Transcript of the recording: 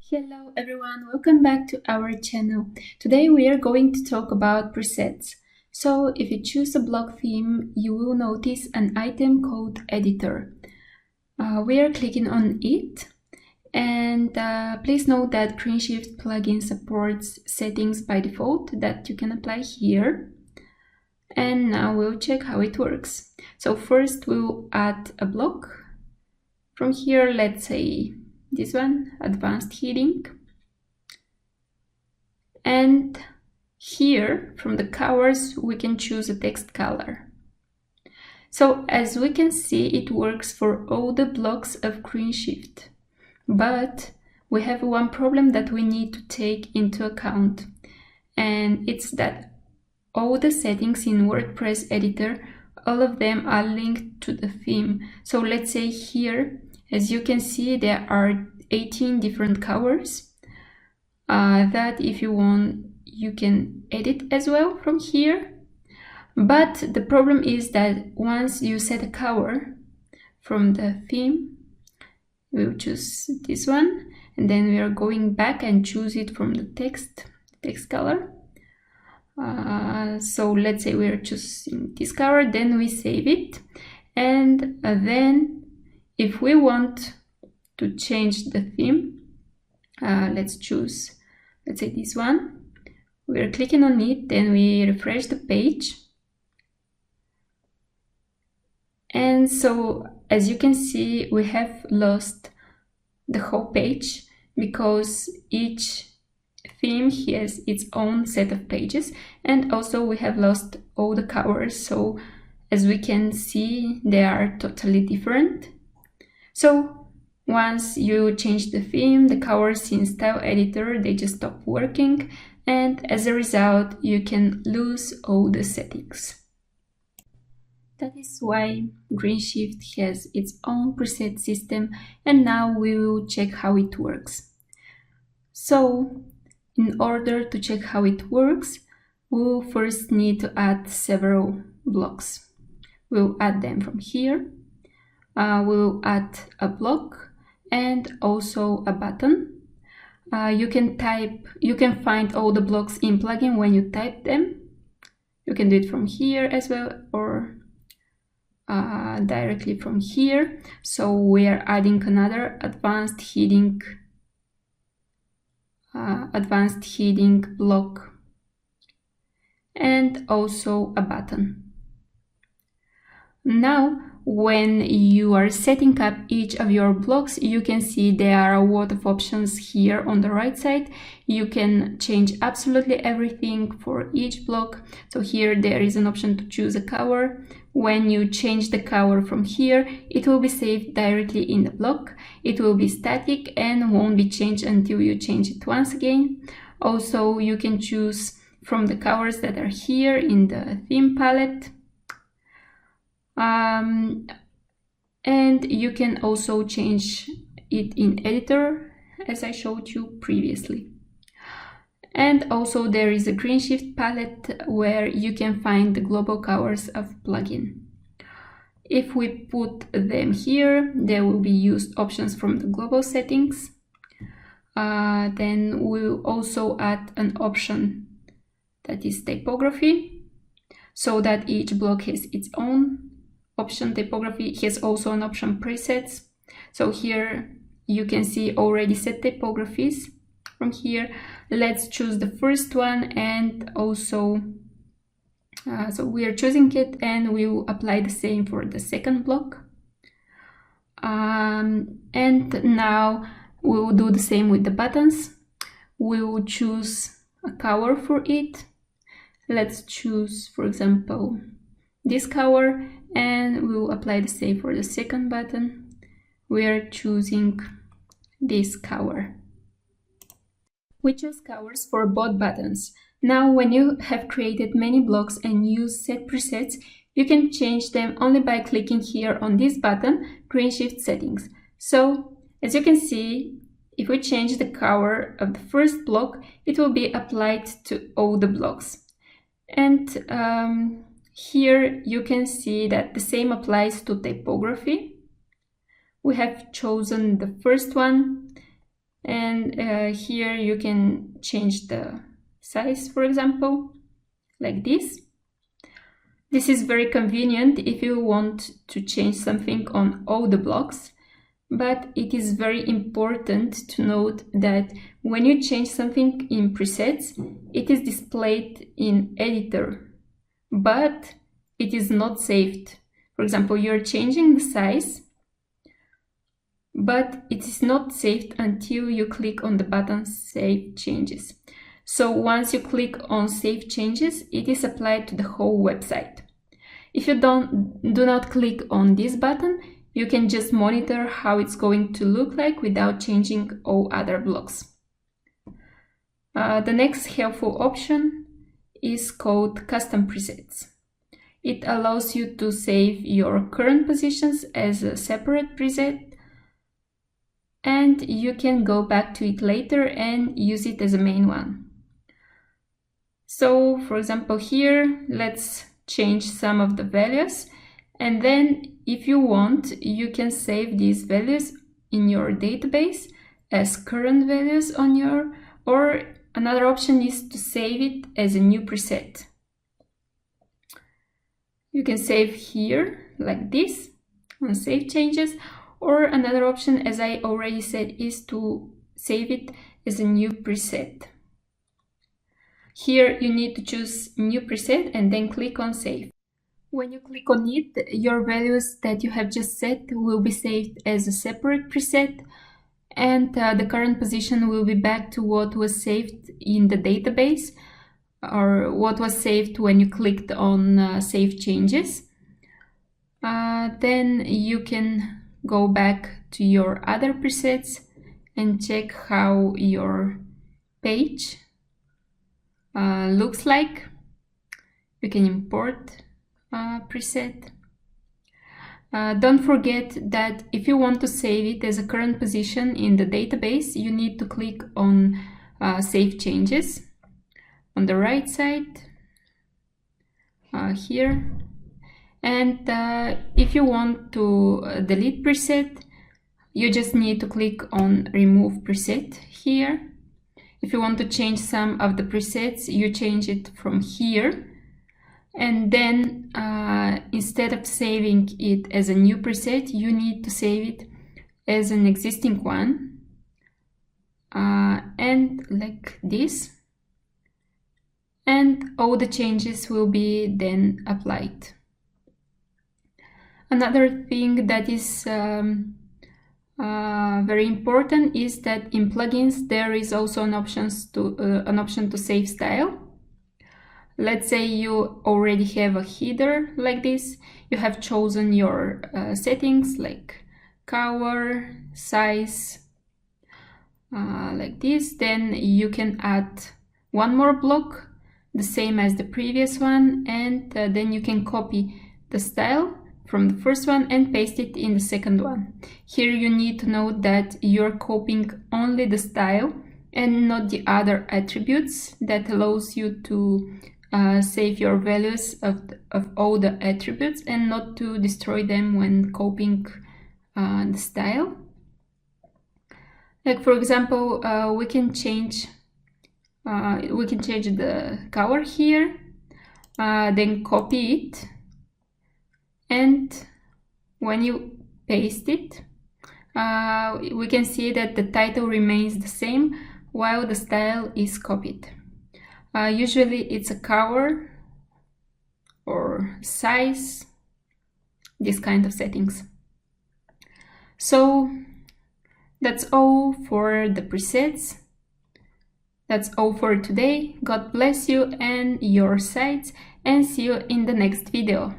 Hello everyone, welcome back to our channel. Today we are going to talk about presets. So if you choose a block theme, you will notice an item called editor. We are clicking on it, and please note that Greenshift plugin supports settings by default that you can apply here. And now we'll check how it works. So first we'll add a block. From here, let's say this one, advanced heading. And here, from the colors, we can choose a text color. So as we can see, it works for all the blocks of Greenshift. But we have one problem that we need to take into account. And it's that all the settings in WordPress editor, all of them are linked to the theme. So let's say here, as you can see, there are 18 different colors that if you want, you can edit as well from here. But the problem is that once you set a color from the theme, we'll choose this one, and then we are going back and choose it from the text color. So let's say we are choosing this color, then we save it, and then if we want to change the theme, let's say this one. We're clicking on it, then we refresh the page. And so as you can see, we have lost the whole page because each theme has its own set of pages, and also we have lost all the colors. So as we can see, they are totally different. So once you change the theme, the colors in Style Editor, they just stop working, and as a result, you can lose all the settings. That is why Greenshift has its own preset system, and now we will check how it works. So in order to check how it works, we'll first need to add several blocks. We'll add them from here. We'll add a block and also a button. You can find all the blocks in plugin when you type them. You can do it from here as well, or directly from here. So we are adding another advanced heading block and also a button. Now, when you are setting up each of your blocks, you can see there are a lot of options here on the right side. You can change absolutely everything for each block. So here there is an option to choose a color. When you change the color from here, it will be saved directly in the block. It will be static and won't be changed until you change it once again. Also, you can choose from the colors that are here in the theme palette. And you can also change it in editor, as I showed you previously. And also there is a Greenshift palette where you can find the global colors of plugin. If we put them here, there will be used options from the global settings. Then we'll also add an option that is typography, so that each block has its own option. Typography has also an option presets. So here you can see already set typographies. From here, let's choose the first one, and also so we are choosing it, and we will apply the same for the second block. And now we will do the same with the buttons. We will choose a color for it. Let's choose, for example, this color, and we will apply the same for the second button. We are choosing this color. We choose colors for both buttons. Now, when you have created many blocks and use set presets, you can change them only by clicking here on this button, Greenshift Settings. So, as you can see, if we change the color of the first block, it will be applied to all the blocks. And here you can see that the same applies to typography. We have chosen the first one, And here you can change the size, for example, like this. This is very convenient if you want to change something on all the blocks, but it is very important to note that when you change something in presets, it is displayed in editor, but it is not saved. For example, you're changing the size, but it is not saved until you click on the button Save Changes. So once you click on Save Changes, it is applied to the whole website. If you do not click on this button, you can just monitor how it's going to look like without changing all other blocks. The next helpful option is called Custom Presets. It allows you to save your current positions as a separate preset, and you can go back to it later and use it as a main one. So, for example, here, let's change some of the values, and then if you want, you can save these values in your database as current values on your, or another option is to save it as a new preset. You can save here like this on Save Changes, or another option, as I already said, is to save it as a new preset. Here you need to choose New Preset and then click on Save. When you click on it, your values that you have just set will be saved as a separate preset, and the current position will be back to what was saved in the database, or what was saved when you clicked on Save Changes. Then you can go back to your other presets and check how your page looks like. You can import a preset. Don't forget that if you want to save it as a current position in the database, you need to click on Save Changes on the right side here. And if you want to delete preset, you just need to click on Remove Preset here. If you want to change some of the presets, you change it from here. And then instead of saving it as a new preset, you need to save it as an existing one. And like this. And all the changes will be then applied. Another thing that is very important is that in plugins there is also an option to save style. Let's say you already have a header like this. You have chosen your settings like color, size, like this. Then you can add one more block, the same as the previous one, and then you can copy the style from the first one and paste it in the second one. Here you need to note that you're copying only the style and not the other attributes. That allows you to save your values of all the attributes and not to destroy them when copying the style. Like for example, we can change the color here, then copy it, and when you paste it, we can see that the title remains the same while the style is copied. Usually it's a color or size, this kind of settings. So that's all for the presets. That's all for today. God bless you and your sites, and see you in the next video.